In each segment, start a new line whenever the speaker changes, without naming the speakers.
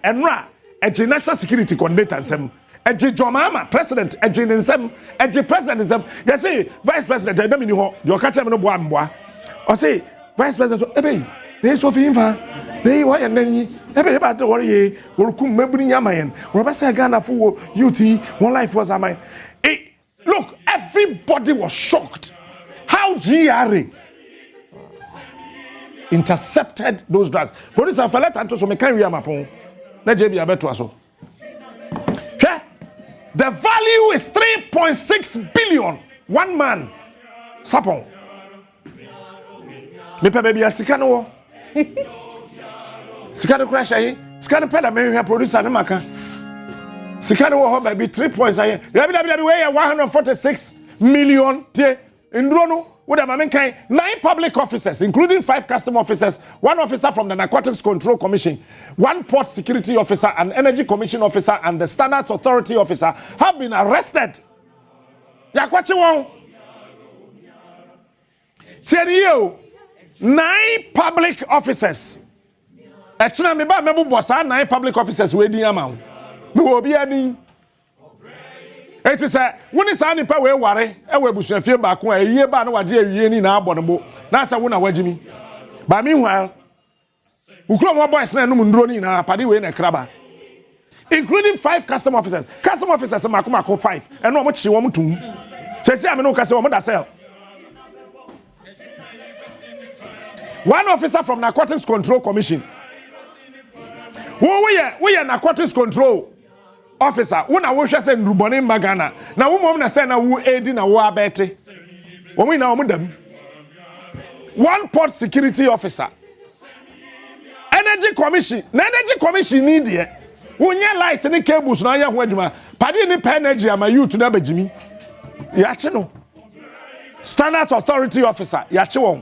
enra eji national security coordinator nsem eji Jomama president eji nsem eji president nsem you see vice president edam ni ho you catch me no boa mboa o say vice president ebe dey so fi infa dey wo yan nanyi ebe ba to worry ye worukum mabuni nyamayen wo ba say Ghana for youth one life was mine. Look, everybody was shocked how GRA intercepted those drugs. Police have let and so me can we amapon. Let JB abeto aso. Okay? The value is 3.6 billion. One man. Sapon. Me pe baby asika no. Sika no crash ayi. Sika no peda me producer na maka. Sika no ho baby 3 points ayi. Yabi we 146 million tie. Indro no with a man 9 public officers, including 5 custom officers, 1 officer from the Narcotics Control Commission, 1 port security officer, an energy commission officer, and the Standards Authority officer have been arrested. Yakwachi won. 9 public officers. Echina me ba mebu bossa 9 public officers we di ama. Me wo bi ani. It is a when is any pa we ware e we busuafie ba ko ayiye ba na waje awiye ni na abonbo na asa wo na wagimi ba meanwhile ukuro mo boys na no nduro ni na pade we na kraba including 5 custom officers makoma 5 and no mo chi wo mo tum say am no ka say wo mo da sell 1 officer from Narcotics Control Commission we are Narcotics Control officer una wo hwe se ndrubone magana na wo mom na se na wo edi na wo abete wo mi na wo dam 1 port security officer energy commission need here wo nya light ni cables na ya ho adwuma pade ni pa energy ama youth na bagimi ya che no Standards Authority officer ya che won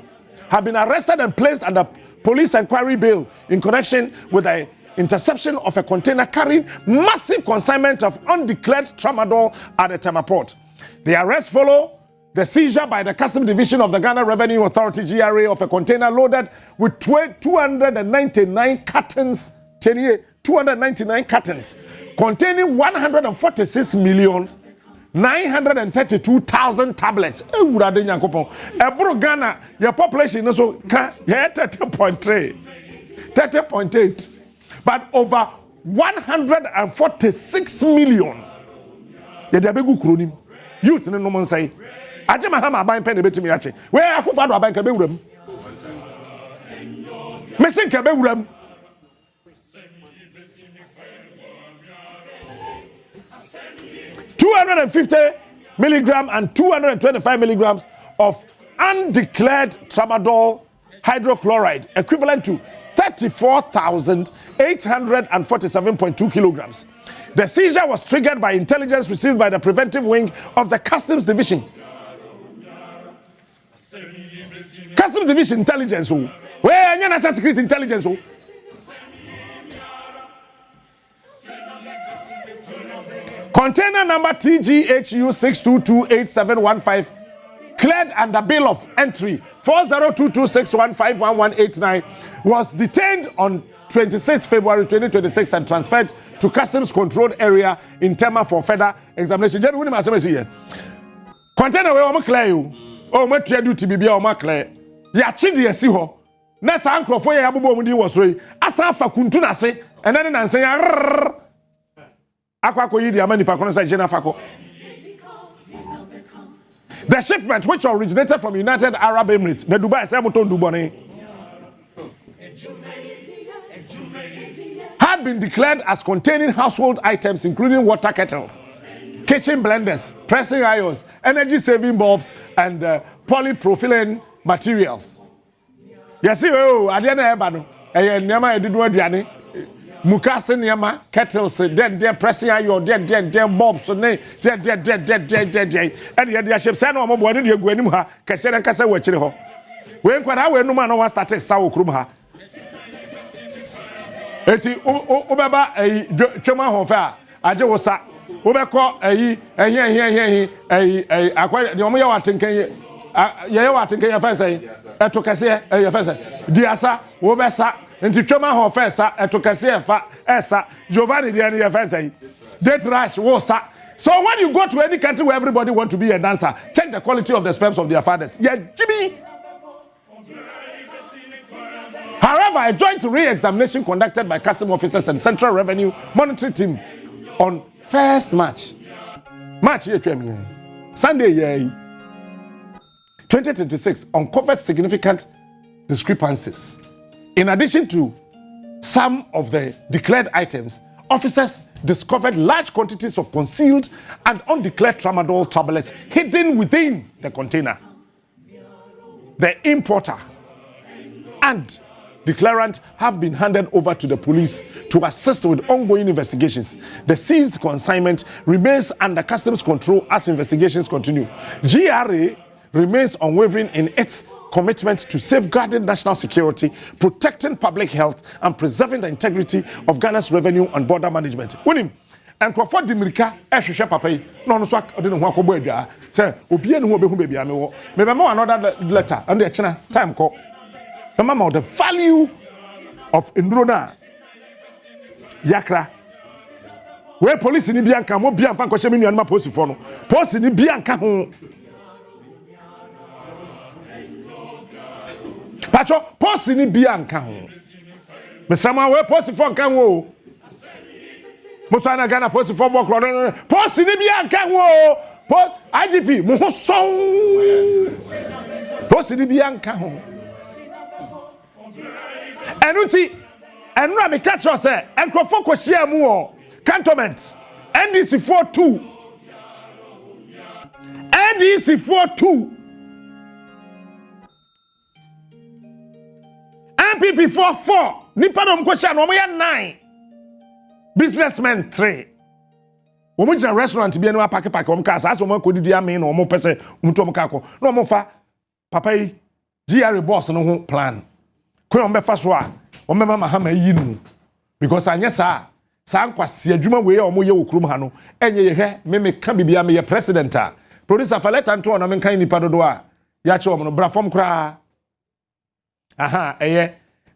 have been arrested and placed under police inquiry bail in connection with a interception of a container carrying massive consignment of undeclared Tramadol at the Tema Port. The arrest followed the seizure by the Customs Division of the Ghana Revenue Authority GRA of a container loaded with 299 cartons, 299 cartons containing 146,932,000 tablets. Ghana, your population is so 30.3, 30.8. But over 146 million. They are big cronim. Youth no man say. Aje mahama ban pen betumi ache. Where akufa do aban ka be wuram. Mesin ka be wuram. $250 milligram and 225 milligrams of undeclared Tramadol hydrochloride, equivalent to 34,847.2 kilograms. The seizure was triggered by intelligence received by the preventive wing of the Customs Division. Customs Division intelligence. Where national security intelligence? Container number TGHU 6228715 cleared under bill of entry 402261511189 was detained on 26 February 2026 and transferred to customs controlled area in Tema for further examination. Container we o clear you. O ma tua duty bibia o ma clear. Ya chi de asi ho. Na sa ankrofo ya abobo mu di wosoi. Asa afa kuntu na se. Ena ne nansen ya. Akwa ko yi di amani pa kono sa jena fako. The shipment, which originated from United Arab Emirates, the Dubai Semuton Dubone, had been declared as containing household items including water kettles, kitchen blenders, pressing irons, energy-saving bulbs, and polypropylene materials. Yes, Adiana Ebano, Nema Ediduadiani, Mukasa Niama, kettles, dead, pressing iron, dead, bulbs, dead, and yet the ship said, no more, what did you go anymore? Cassia and Cassa watching her. When quite our no man was started Sao Krumha. Eti Obaba a Choma Hofa, Ajosa, Obako a quite the Omoya thinking, Yawa thinking your fancy, a Tocasia, your fancy, Diasa, Obesa. Nti twema ho fesa etokase efa esa Giovanni de ne fesa date rush wosa. So when you go to any country where everybody want to be a dancer, check the quality of the sperms of their fathers. Yeah, Jimmy. However, a joint re-examination conducted by custom officers and Central Revenue Monitoring Team on first March Sunday 2026 uncovered significant discrepancies. In addition to some of the declared items, officers discovered large quantities of concealed and undeclared tramadol tablets hidden within the container. The importer and declarant have been handed over to the police to assist with ongoing investigations. The seized consignment remains under customs control as investigations continue. GRA remains unwavering in its commitment to safeguarding national security, protecting public health, and preserving the integrity of Ghana's revenue and border management. Winim, and Crawford Dimirika, Eshisha Papai, no swag, I didn't want to be there. Say, Obian who be baby, I know. Maybe more another letter, and the China time call. Remember the value of Indrona Yakra. Where police in Bianca, more Bianca, Coshemini, and my posifono. Post in Bianca. Pacho, post ni Bianca. Me sama we post for kan wo. Musana Ghana post for work. Post ni Bianca wo. Post IGP mo so. Post ni Bianca ho. Enuti enra me catch us say enkofo kwhia mu o cantonment NDC 42 NDC 42 MPP 44 nipa dom kwhia no mo ya 9 businessmen 3 wo jina restaurant bi enu apake wo ka asa so mo kodidi ame no mo pese mo to mo ka ko no mo fa papa yi GRA boss no ho plan kwen on be fa so a on be mama ha ma yi nu because anya sa nkwase adwuma we o mo ye okrum ha no enye ye hwe me ka bibia me ye president a producer fa let anto on me kan nipa dodo a ya che o mo no bra fom kra aha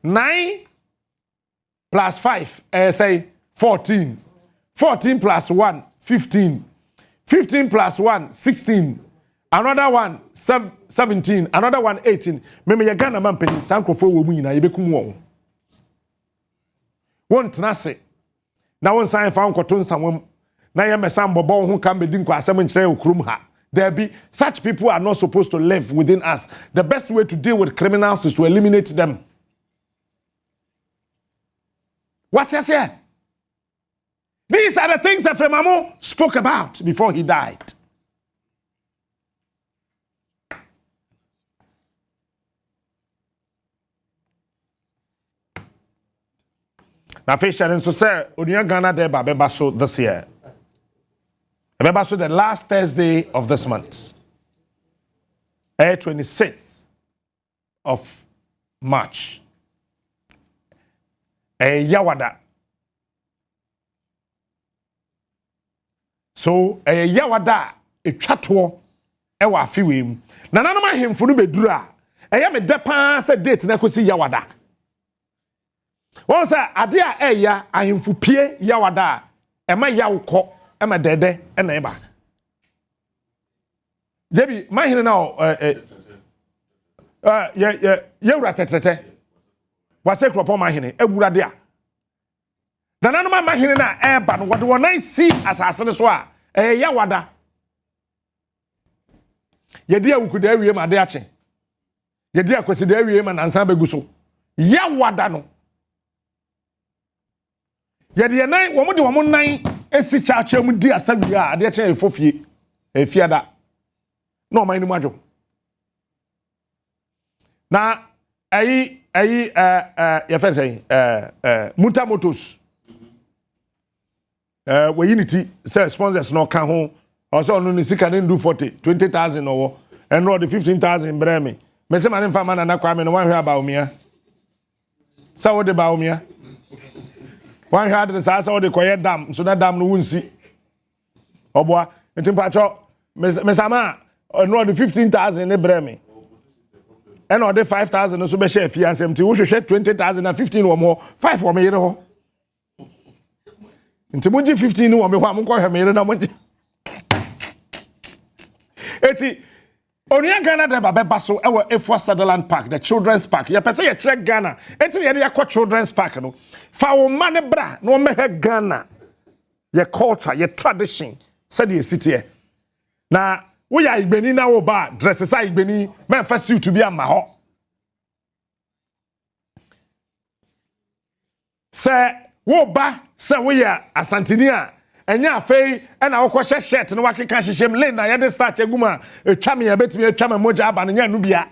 9 plus 5 say 14 14 plus 1 15 15 plus 1 16 another one 17 another one 18 me ye Ghana man penny sankofo wo mu nyina ye bekum wo won tenase na won san fa nkoto nsawam na ye mesam bobo ho kan bedin ko asem nkire okrum ha there be such people are not supposed to live within us. The best way to deal with criminals is to eliminate them. What you say? These are the things Ephraim Amu spoke about before he died. Now, Fish and so say, Unia Ghana de Babebaso this year. Babebaso the last Thursday of this month, 26th of March. Yawada. So Yawada a chatwo ewa afiwem. Na nanoma hemfo no bedura. Me depa se date na kosi Yawada. Wọ́n sẹ́ adé a ẹ̀yà ahemfupie Yawada ẹ̀ma yawukọ ẹ̀ma dẹ́dẹ́ ẹ̀na ẹ̀ba. Jẹ́bi mahine na yẹ́wura tẹ̀tẹ̀tẹ̀ wàsẹ̀ kuropọ̀ mahine ẹ̀wura dẹ́ a. Nananuma mahine na ẹ̀ba no wọ́n de wọ́n nan si asase so a Yawada. Yẹ́di awukuda ewie ma ade akye. Yẹ́di akwasida ewie ma nansan begu so. Yawada no. Yedi nan wo mo de wo mo nan esi chacha mu di asawi a ade che efofie efiada na o man ni mu adwo na ya fa say muta motos we unity say sponsors no kan ho also no ni sika ne do 20,000 no and no the 15,000 bre me say man fa man na kwa me no wan hwe aba omia sa wo de ba omia one had the size of the quiet dam, so that dam no wunsi. Oboa, and Timpacho, Mesama, or no, the 15,000 in Breme. and or the 5,000 so be share fiance mti wo hwehwe 20,000 and 15 or more 5 or me yere ho nti mo gi 15 wo me ho am ko hwe me yere na mo eti onia Ghana de baba so e wo Efua Sutherland Park the children's park ye pese ye kire Ghana eti ye de yakọ children's park no fa wo ma ne bra na wo mehwe Ghana ye culture ye tradition said ye city na wo ya igbeni na wo ba dress sa igbeni men fa suit to be ama ho se wo ba se wo ya asantini a enya afei na wo kwhye shirt no wakeka hyehyem le na ye de start aguma etwa me ya betimi etwa me moja aba no nya nu bia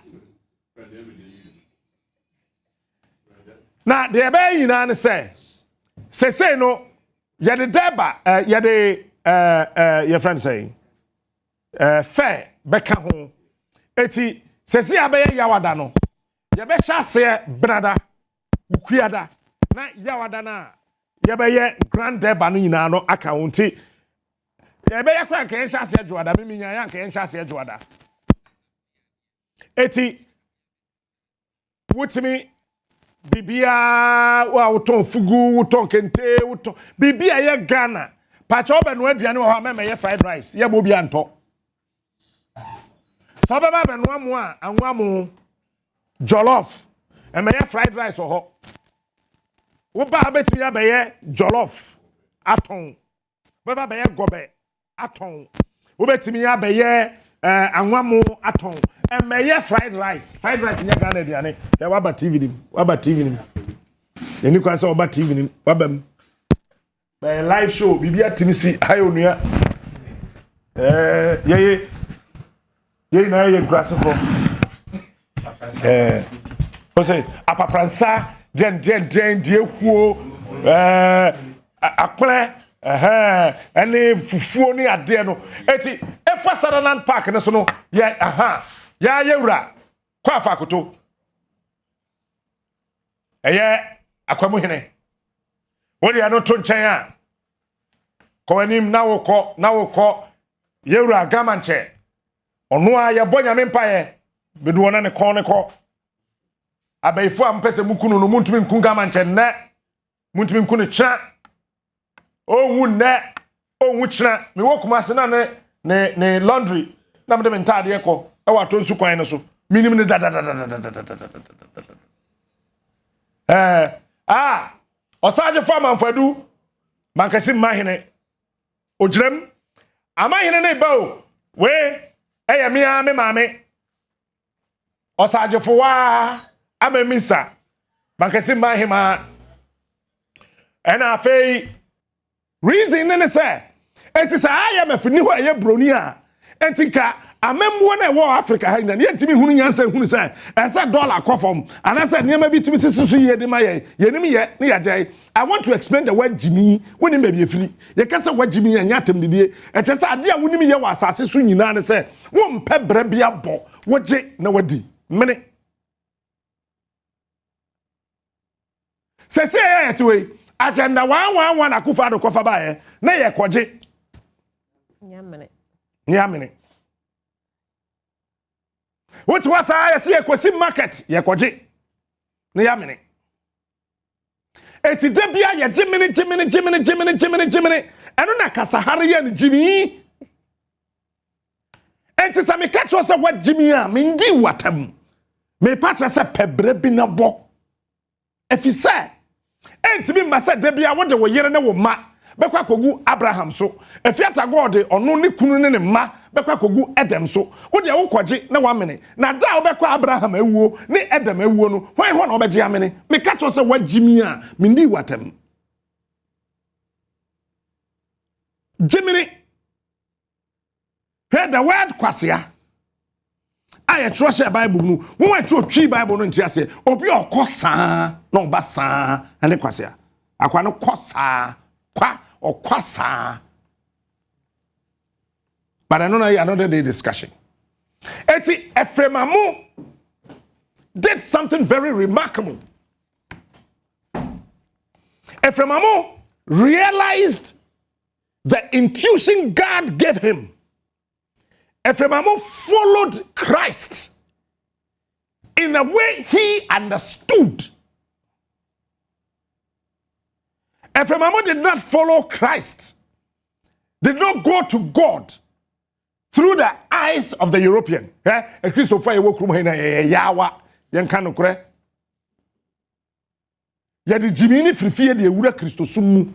na de be yina ne se no ye de deba ye de your friend saying fair beka ho eti sesi abaye yawada no ye be hyase brada ukuada na yawada na ye be ye grand deba no nyina no account ye be ye kwa kan hyase adwada me nya ya kan hyase adwada eti wutimi bibia wa wuton fugu wuton kente wuton bibia ye Ghana pacha oba no aduane wo ha me ye fried rice ye bo bia nto so baba be no amu a anwamu jollof e me ye fried rice ho wo ba betimi ya be ye jollof aton baba be ye gobe aton wo betimi ya be ye anwamu aton e me ye fried rice nya Ghana aduane ya waba TV nim eni kwa se waba TV nim wabam by live show bibia timisi hayo nua ye na ye grass for o say apapransa den die huo akple ene fufuo ni ade no eti Efua Sutherland Park ne so no ye ya yewura kwa afa akoto akwamu hene wodi ano to nchen a ko anim na wokọ yewura gamanche ono a ye bonya me mpaye bedu wona ne kon ne ko abaifo am pese mukunu no muntumi nkun gamanche ne muntumi nkun cha owu ne owu chira me wokuma ase na ne laundry na me de ntade ko e wa to nsu kwan ne so minim ne osaje fama mfadu bankasi mahene ojrem amahene ne bawo we eyamia me mame osaje fowa amemisa bankasi mahema ena afei reason ne say etisa ayamafini ho aye broni a entika amemwo na wo Africa ha na yentimi hunu nyansa hunu say ese dollar kofom ana say niam bi timi sisisu ye de ma ye yenim ye ne yagye I want to explain the word Jimmy when maybe efiri ye kasa word Jimmy anya temdidie e che say ade a wonim ye wa asase so nyina ne say wo mpe bra bia bo woje na wadi mene sese ye tiwe agenda 111 akufa do kofa ba ye na ye koje nyamene what was I see a kwasi market ye koje na yamene eti debia ye jimini eno na kasahare ye ni jimi eti sa me catch was what jimi a me ndi watam me patcha se pebre bi na bo efise enti bi masa debia wo de wo yere ne wo ma bekwa kogu Abraham so efiata God ono ne kunu ne ma bekwa kogu Edem so wo de wo koje na wa mene na da wo bekwa Abraham ewuo ne Edem ewuo no hwan ho na obeje amene me ka cho se wagimi a me ndi watam Jiminy hear the word kwasia aye trust Bible nu wo wa tro twi Bible no ntiase obi okosa na obasa ene kwasia akwa no kosa kwa or kwasa. But I know another day discussion. Ephraim Amu did something very remarkable. Ephraim Amu realized the intuition God gave him. Ephraim Amu followed Christ in a way he understood. Ephraim Amu did not follow Christ, did not go to God through the eyes of the European. A Christopher Yawa, Yankanokre. Yadi Jimini Frifia de Ura Christosumu.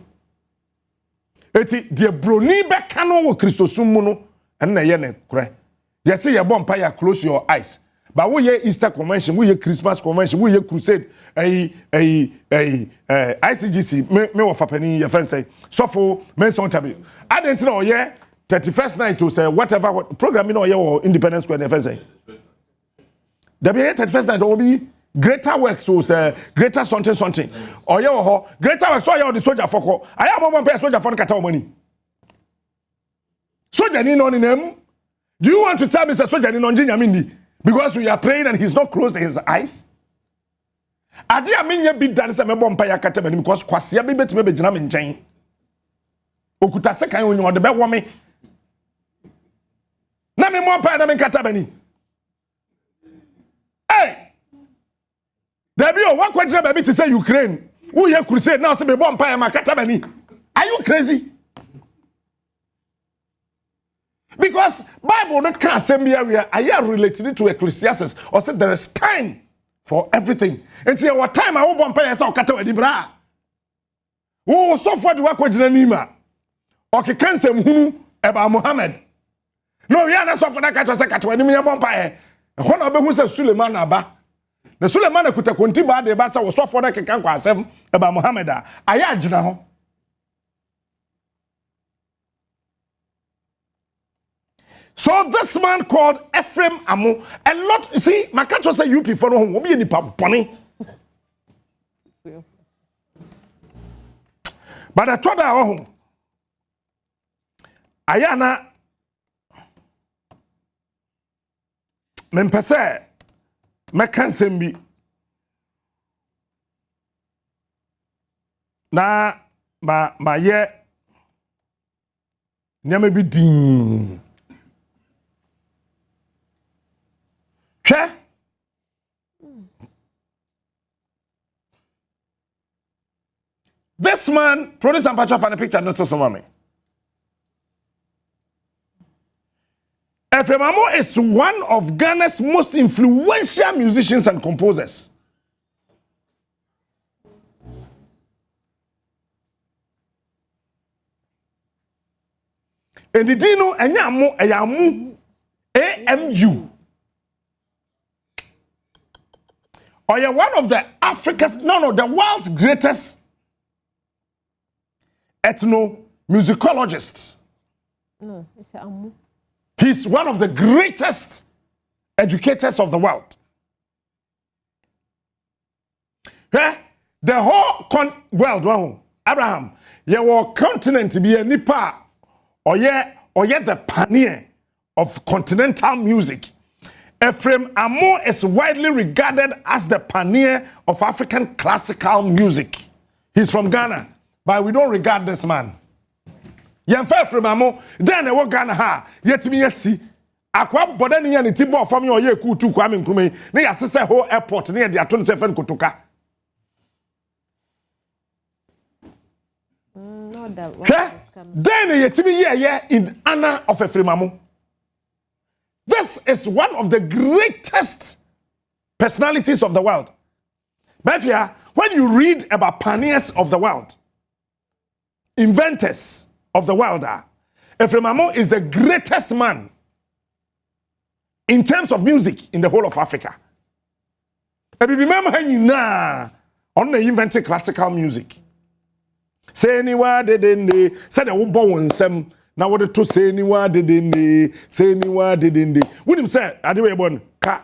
Eti de Broni Becano Christosumu and Nayane Kre. Yes, your bonfire, close your eyes. But we hear Easter convention, we hear Christmas convention, we hear crusade, ICGC, me of a penny, your friend say, so for men son tabi. I didn't know, yeah, 31st night to say whatever program, your Independence Square, your friend say. The 31st night will be greater work, so say greater something. Or your greater work, so you're the soldier for. I have one pair soldier for the money. Soldier in on him. Do you want to tell me, sir, soldier in on Jinyamindi? Because we are praying and he's not closed his eyes. Adi aminye bi dan se mebo mpa yakata bani because kwasia bi betime be gina me nchen. Okuta se kan onyo de be wo me. Na me mo mpa na me kata bani. Hey! Debi o wa kwagina baby to say Ukraine. Who here crusade now say me bo mpa ya makata bani. Are you crazy? Because Bible not can't say me area. I am related to Ecclesiastes or said there is time for everything. And see what time I won't pay us or cut away the bra. Oh, so far the work with Nima. Okay, can say about Muhammad. No, we are not so for that cat was a cat when me a bumpire. One of them who says Suleiman Abba. The Suleiman could take Contiba de Bassa was so for that can quite about Muhammad. I had now. So this man called Ephraim Amu, a lot, you see, my catch was a UP for home, will be any pony. But I told her, Ayana, Mempese, Mekansembi. Na, ma ye, nyame bi din. This man, produce and patch off and a picture, not to some me. Ephraim Amu is one of Ghana's most influential musicians and composers. And the Dino and Yamu, AMU. Or you're one of the the world's greatest ethnomusicologists.
No, it's Amu.
He's one of the greatest educators of the world. The whole world, Abraham, your continent be a nipa, or the pioneer of continental music. Ephraim Amu is widely regarded as the pioneer of African classical music. He's from Ghana, but we don't regard this man. Yemfa Ephraim Amu, then I work Ghana ha, yet me yesi. Akwa bodani ya ni tibo from your ye kutu kwa minkume, ne yasese ho airport, ne ya 27 kutuka.
Not that one.
Then yet me ye in honor of Ephraim Amu. This is one of the greatest personalities of the world. But when you read about pioneers of the world, inventors of the world, Ephraim Amu is the greatest man in terms of music in the whole of Africa. And remember when you on the invented classical music. Say anywhere they didn't say the won't some. Now what to say anywhere didn't they? What him say? I do a one ka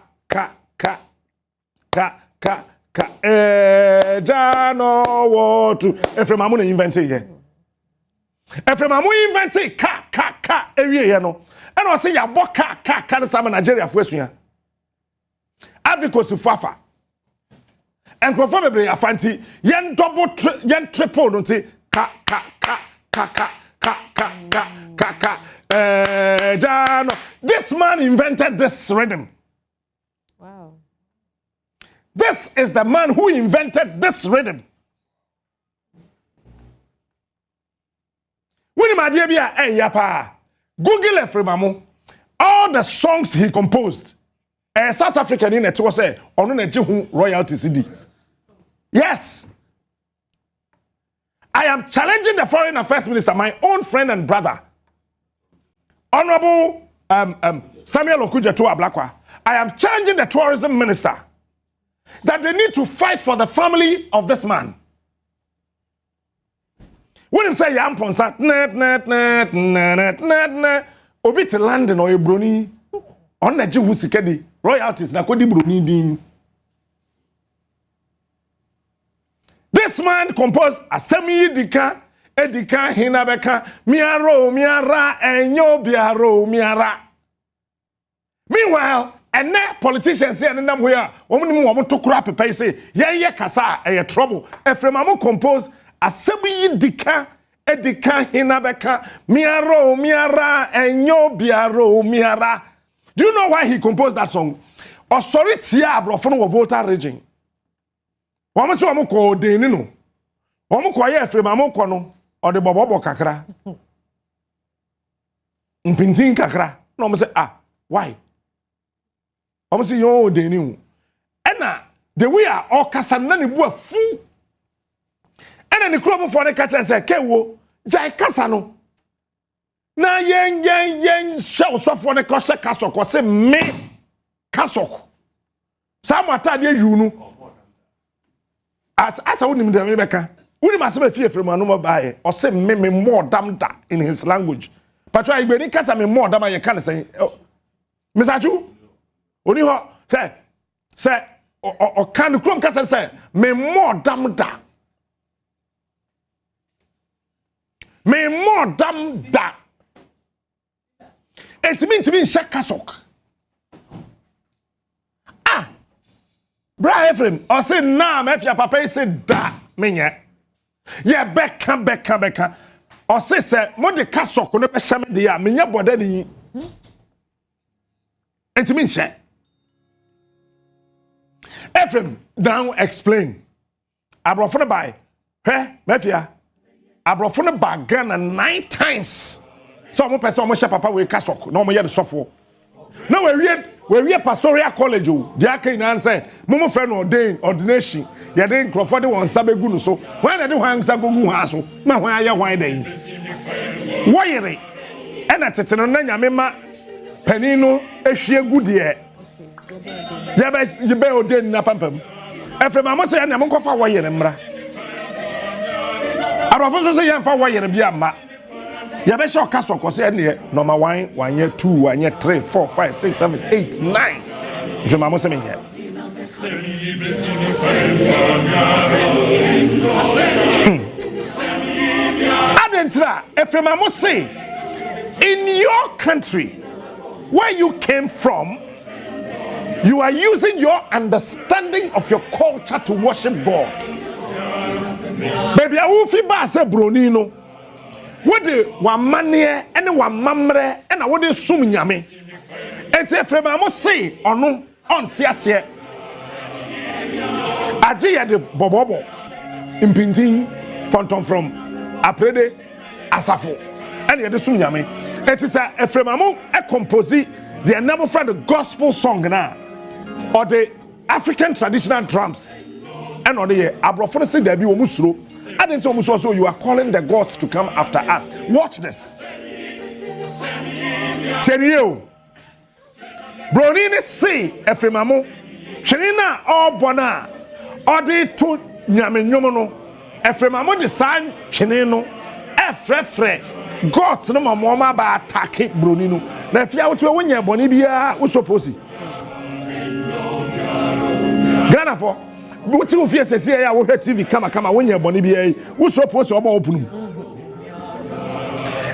Jano what to Ephraim Amu invented here. Ephraim Amu invented ka area no. And I say ya bo ka the same Nigeria for suya. Ivory Coast to Fafa. And conformably a fancy yen double yen triple don't say ka Jano. This man invented this rhythm.
Wow.
This is the man who invented this rhythm. When my dear yapa, Google Ephraim Amu, all the songs he composed. A South African in it was a on a royalty CD. Yes. I am challenging the foreign affairs minister, my own friend and brother, Honorable Samuel Okudzeto Ablakwa. I am challenging the tourism minister that they need to fight for the family of this man. When him say Yamponsa, obi to London or Bruni, on the Jehusikedi, royalties, na kodi Bruni din. This man composed a semi-edika, edika, hinabeka, miaro, miara, enyo, biaro, miara. Meanwhile, and now politicians say, and we are, woman to crap a pace, yeah, kasa, trouble. Ephraim Amu composed a semi-edika, edika, hinabeka, miaro, miara, enyo, biaro, miara. Do you know why he composed that song? Or sorry, tia, bro, from a Volta region. Wama so amu ko de ni no. Omu ko ye Ephraim Amu ko no, o de bobobo kakra. Mpintin kakra. No omu say why? Omu say yo de ni hu. Ena the way are all kasa na ne bu afu. Ena ne kro mu for the catch and say kewo, jai kasa no. Na yen show so for the kose kaso ko say me kaso. Sam atade yu no. As I wouldn't even Rebecca, wouldn't myself fear from a number by or say me more damn that in his language. But I really can't me more damn I can't say, Miss Aju, only what say, or can the Chrome Castle say, me more damn that. Me more damn that. It means to be Shakasok. Bra Ephraim, or say nah, if your papa said da, minya. Yeah, becca. Or say, Mode Castle, no shame the minya bodeni. It means she. Ephraim, now explain. Abrofone by, Mefia. Abrofone by Ghana 9 times. So, one person, my papa will castle, no more yet suffer. Now we read pastoral college. The ake na answer. Momo friend ordination. Ya den Crawford won sabegu no so. When they do hang sagogu ha so. Ma hwan aye hwan den. Woyere. E na tete no na nyame ma pani no ehwie gu de. Ya be ordain na pampam. Ephraim Amu say na monkofa woyere mra. Abrafo so say ya fa woyere bia ma. Ya be show kaso ko say ne number 1 1 year 2 1 year 3 4 5 6 7 8 9 Ephraim Amu say me here Adentra Ephraim Amu say in your country where you came from you are using your understanding of your culture to worship God. Baby I fi ba say broni no what the one mania and one mamre and I would sum nyame. And say Ephraim Amu say ono on tiase. Aje ya de bobobo impintin phantom from Aprede Asafo. And ya de sum nyame. It is a Ephraim Amu a compose the number for the gospel song na or the African traditional drums. And on the abrofo say there be omusuro. I didn't almost also you are calling the gods to come after us. Watch this. Tenio. Bronini see Ephraim Amu. Chenina all bona. Odi to nyame nyomono. Ephraim Amu the sign chenino. Efrefre. Gods no mama ba attack Bronino. Na if you out to win your boni bia usoposi. Ghana for. What you fear say I will TV kama when you boni bi wo so post oba open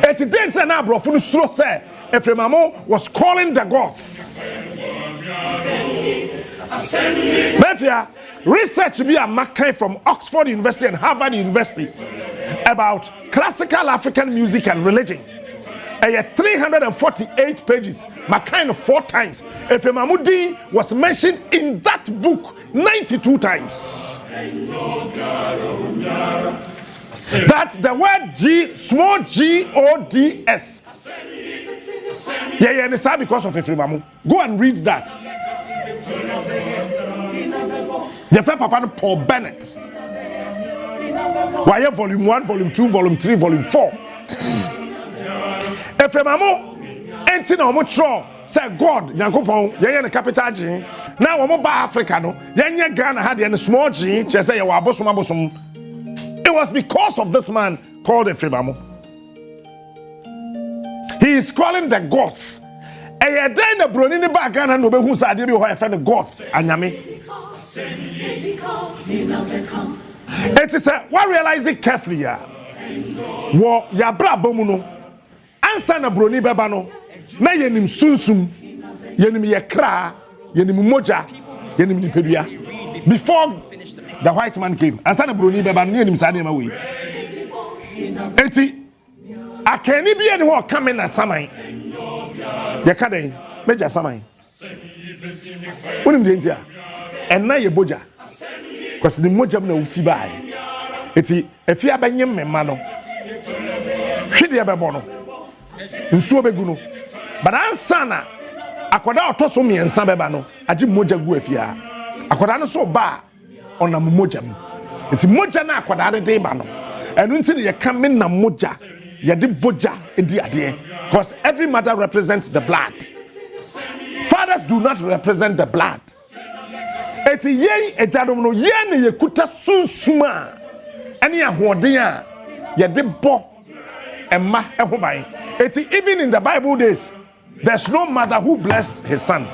et didn't na brofo no say Ephraim Amu was calling the gods. Mafia research be a makai from Oxford University and Harvard University about classical African music and religion 348 pages. My kind of 4 times. Ephraim Amu was mentioned in that book 92 times. That the word G, small G-O-D-S. Yeah, and it's because of Ephraim Amu. Go and read that. The first Papa Paul Bennett. Why volume 1, volume 2, volume 3, volume 4. Ephraim Amu, enti na omo tro say God, Nyankopon, ye the capital G. Now omo ba Africa no, ye Ghana had the small G, che say ye wa abosom. It was because of this man called Ephraim Amu. He is calling the gods. Eye den na broni ni ba Ghana no be hu sa ade bi ho e fe the gods anyame. It is what realize it carefully ya. Wo ya bra bomu no. Ansa na broni beba no. Na yenim sunsum. Yenim yekra, yenim moja, yenim nipedua. Before the white man came, ansa na broni beba no yenim sa de ma we. Enti akani bi ene ho come na saman. Ye ka den meja saman. Unim de ntia. Enna ye boja. Because the moja na ufi bai. Eti efi abanyem memma no. Hwede ya bebo no. Nsuo begu no. But ansa na akwada otoso miensa beba no, agi moja gu afia. Akwada no so ba onam moja mu. Eti moja na akwada de ba no. Enu nti ye ka me na moja, ye de boja edi ade. Because every mother represents the blood. Fathers do not represent the blood. Eti ye ejadom no ye ne ye kuta sunsuma. Eni ahoden a ye de bo emma ehoban. Eti even in the Bible days, there's no mother who blessed his son.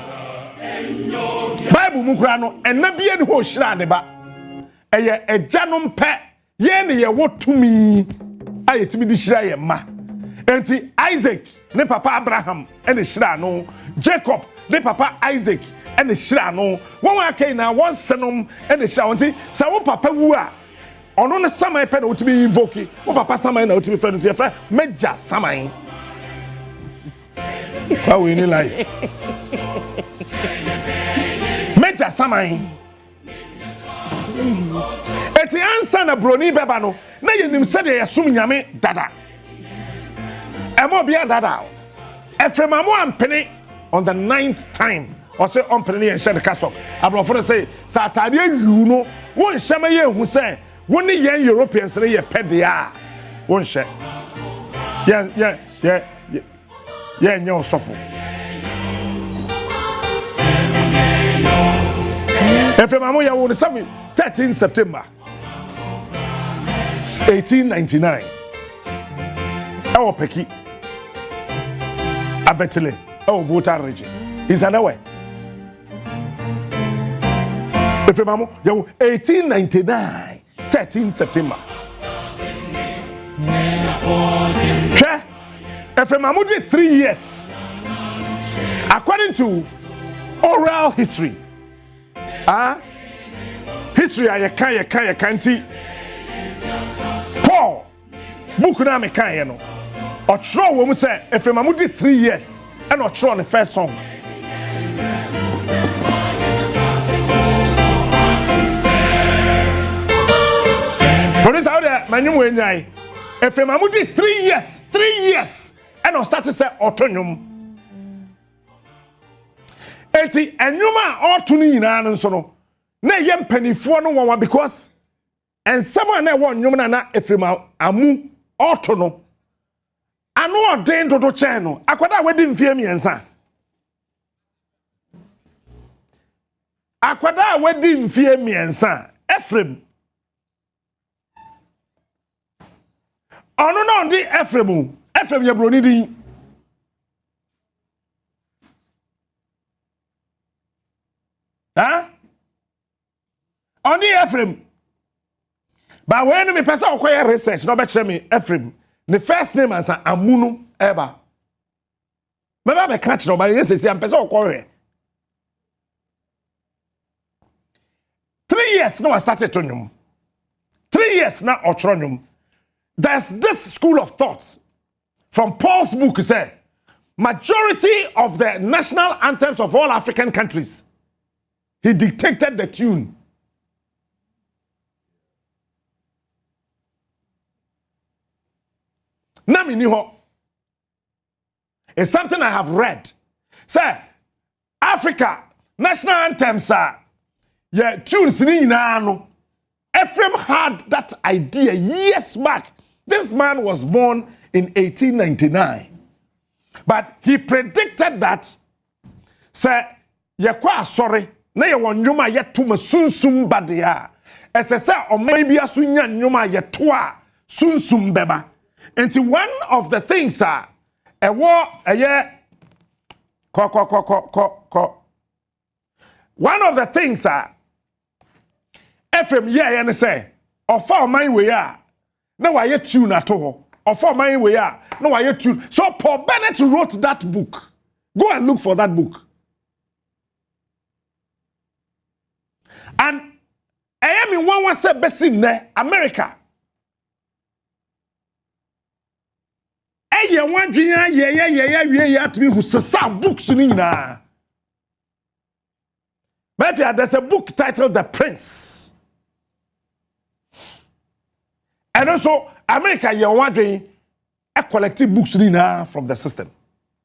Bible mukra no enna bia ne ho hira de ba. Eye ejanom pe ye ne ye wotumi ayetimi di hira ye ma. Enti Isaac ne papa Abraham ene hira no, Jacob ne papa Isaac ene hira no. Won akai na won senom ene hira wonti sa wo papa wu a ono ne saman pe na wotumi invoke. Wo papa saman na wotumi friend se fra meja saman. How we in life? Meja saman. Eti ansa na broni beba no na yenim se de yesum nyame dada. Emo bia dada. Ephraim Amu ampene on the 9th time. Or say ampene and share the castle. Abrofo say satade yu no won hyema ye hu say woni yen Europeans na ye pede a won hye. Yeah nye osofo. Ephraim Amu ya won 13 September 1899. Ewo Peki Avetele ewo Volta region. Is anywhere. Ephraim Amu ya 1899 13 September. Ephraim Amu did 3 years. According to oral history. History I can't. Paul book na me kan ye no. Otro wo mu say Ephraim Amu did 3 years and otro on the first song. For this out there manyum we nyai. Ephraim Amu did 3 years. 3 years. And I started to say autonomous. Eti enyuma autonomy nyina no so no. Na ye mpanifo no won because and someone na won nyum na Ephraim Amu auto no. Ano odin dodo chen no. Akwada wedi mfie miensa. Akwada wedi mfie miensa. Ephraim. Ono no ndi Ephraim. Ephraim ya broni din. On the Ephraim. But when me person acquire research, no bet me Ephraim. The first name is Amuno Eba. Maybe I catch no, but yes, I'm person acquire. 3 years now I started to know. 3 years now Otronium. There's this school of thoughts from Paul's book say majority of the national anthems of all African countries, he dictated the tune. Naminiho. It's something I have read. Say, Africa, national anthems are, yeah, tunes ni no. Ephraim had that idea years back. This man was born in 1899. But he predicted that, say, yekwa sorry, na ye won nnwuma yetuma sunsum badea. Ese se o man bia so nya nnwuma yeto a sunsum beba. Enti one of the things are one of the things are Ephraim and say ofa man we are na wa ye tune ato ofa man we are na wa ye tune. So Paul Bennett wrote that book. Go and look for that book. And I am in one say besin America. Eye one dream yeah to be who sesa books ni na. But there's a book titled The Prince. And also America yeah one dream a collective books ni na from the system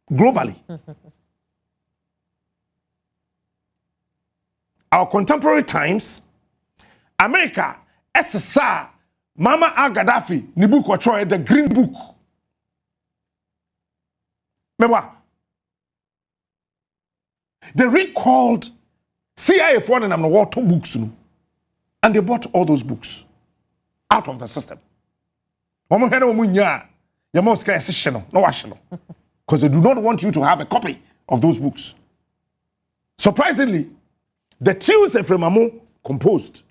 globally. Our contemporary times, America SSR Mama Gaddafi ni book or the Green Book. They recalled CIA for and I'm two books, and they bought all those books out of the system. Because they do not want you to have a copy of those books. Surprisingly, the tunes Ephraim Amu composed,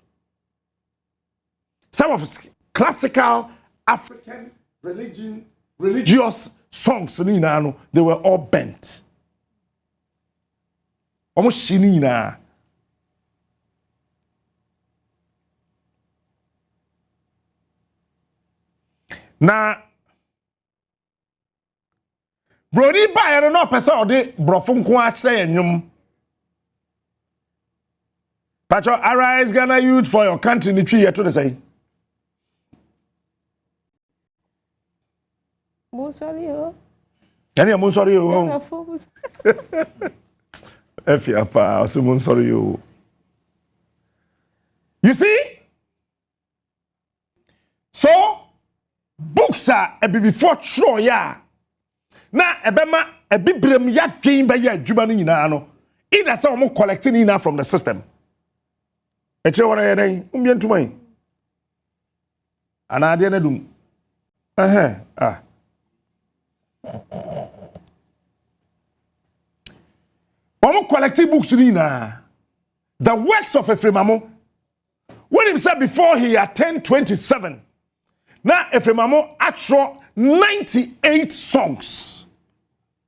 some of his classical African religious songs, they were all bent. Almost shinina. Na Brody by I don't know person or de brofun ko achre enwum. Pacho arise Ghana youth for your country ni twi yeto de say.
Sorry, oh.
I'm sorry, oh. I'm sorry, oh. You see? So, books are a before sure, yeah. Na ebema a bibrem ya dream by ya jubani no. Either some collecting enough from the system. Eche what I day, to me. And I didn't do. Collecting books the works of Ephraim Amu. When he said before he attained 27, now Ephraim Amu actually 98 songs.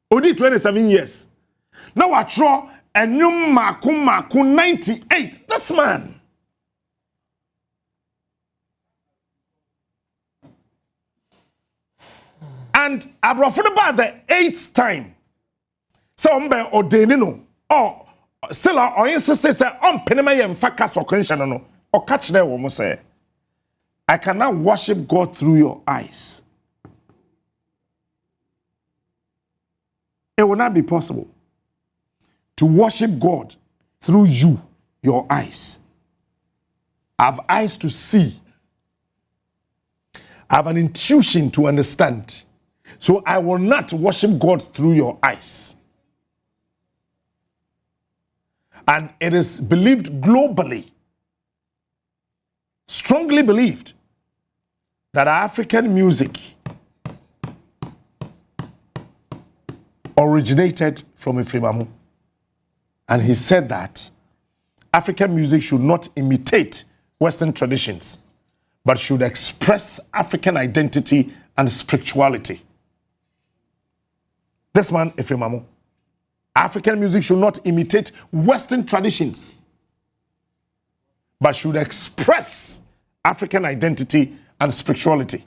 Only 27 years. Now I draw a new Maku 98. This man. And I brought about the 8th time. So umbe ordainino or still or insisted say penema yem fakas or consciano or catch there woman say I cannot worship God through your eyes. It will not be possible to worship God through you, your eyes. I have eyes to see. I have an intuition to understand. So I will not worship God through your eyes. And it is believed globally, strongly believed, that African music originated from Ephraim Amu. And he said that African music should not imitate Western traditions, but should express African identity and spirituality. This man, Ephraim Amu. African music should not imitate Western traditions, but should express African identity and spirituality.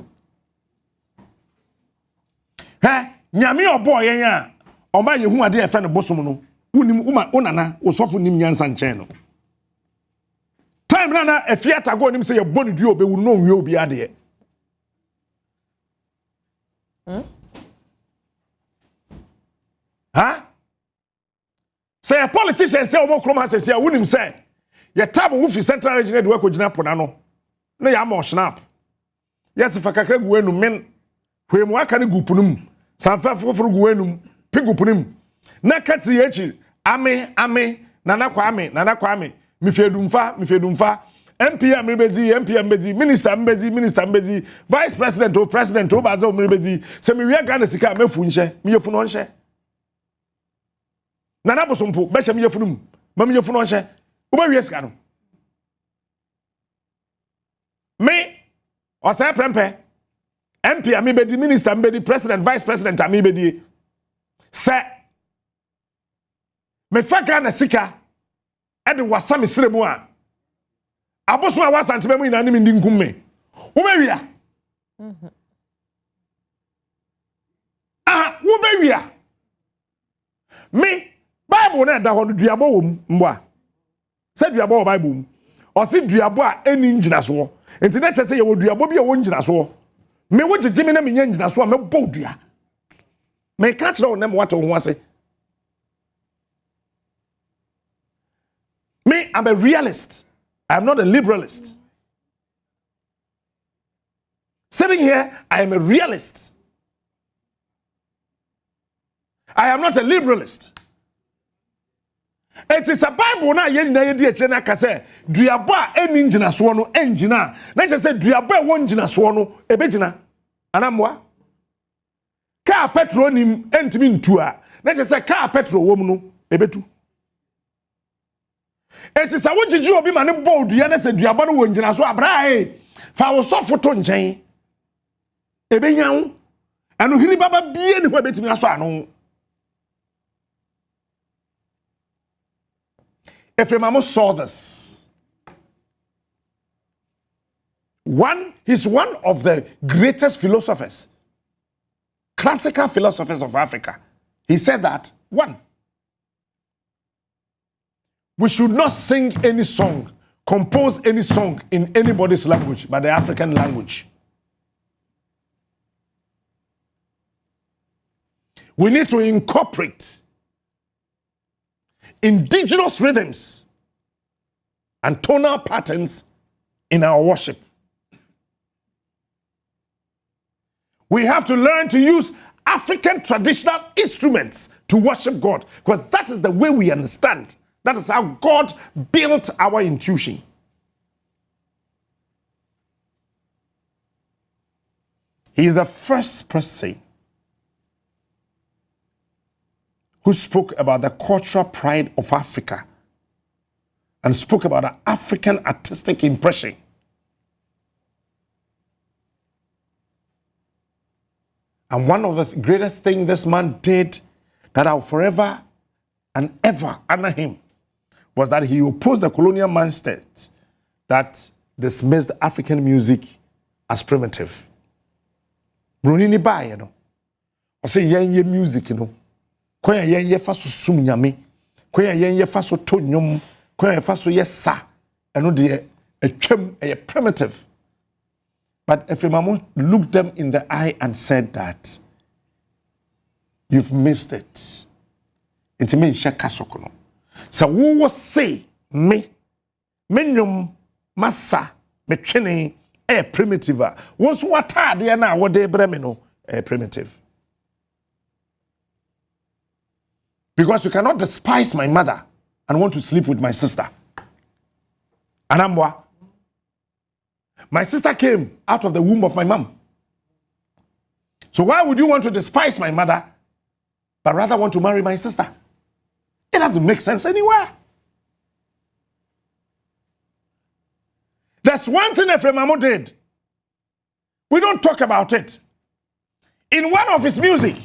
He nyame obo yen a oma yehu ade e fe no bosom no unim unana osofo nim nyansa nchen no time na efiata go nim say ye bonu dua obewu no nwe obi ade ha say a politician say omo krom ha say unim say ye tab wo fi central region de wako gina pona no na ya mo snap yes fa kakra gu enum men hwemu aka ne gu punum sanfa foforo gu enum pigu punum na kati yechi ame nana kwame mifedumfa MPM mbedi minister mbedi vice president o president o baza o mbedi se mi wi Ghana sika mefu nhye mi yefu no nhye nana bosompo be hye mi yefu num ma mi yefu no nhye o ba wi sika no me o say prempe MPM mbedi minister mbedi president vice president ami mbedi se me fa Ghana sika e de wasa me sremu a aboso a wasante bemu ina ni ndi nkumme wo bewia wo bewia me bible na da ho no duabo wo mbo a se duabo wo bible mu o se duabo a eni ngina so enti na chese ye wo duabo bi a wo ngina so me wo gigimi na me nya ngina so a me bo dua me ka kire wo na me wato ho ase me I'm a realist. I'm not a liberalist. Sitting here, I am a realist. I am not a liberalist. It is a Bible na ye na ye di eche na ka say duabo a eni ngina so no engina na che say duabo e won ngina so no ebegina anamwa ka petrol nim entimi ntu a na che say ka petrol wom no ebetu. It is a wujiji obi ma ne bold ya na se duaba no wongyina so abra fa wo sofo to nchen ebenya wo anu hiri baba bie ne ho betimi aso ano Ephraim Amu saw this. He's one of the greatest philosophers, classical philosophers of Africa. He said that we should not sing any song, compose any song in anybody's language but the African language. We need to incorporate indigenous rhythms and tonal patterns in our worship. We have to learn to use African traditional instruments to worship God because that is the way we understand. That is how God built our intuition. He is the first person who spoke about the cultural pride of Africa and spoke about the African artistic impression. And one of the greatest things this man did that I'll forever and ever honor him was that he opposed the colonial mindset that dismissed African music as primitive. Bruni ni ba ye no. O say yen music no. Koya yen ye fa so sum nyame. Koya yen ye fa so to nnwom. Koya ye fa so ye sa. Eno de atwam primitive. But Ephraim Amu looked them in the eye and said that you've missed it. It's me shaka sokono. So wo say me nnwom masa me twene primitive. Once what ade na wo de bre me no primitive. Because you cannot despise my mother and want to sleep with my sister. Anambwa. My sister came out of the womb of my mom. So why would you want to despise my mother but rather want to marry my sister? It doesn't make sense anywhere. That's one thing Ephraim Amu did. We don't talk about it. In one of his music,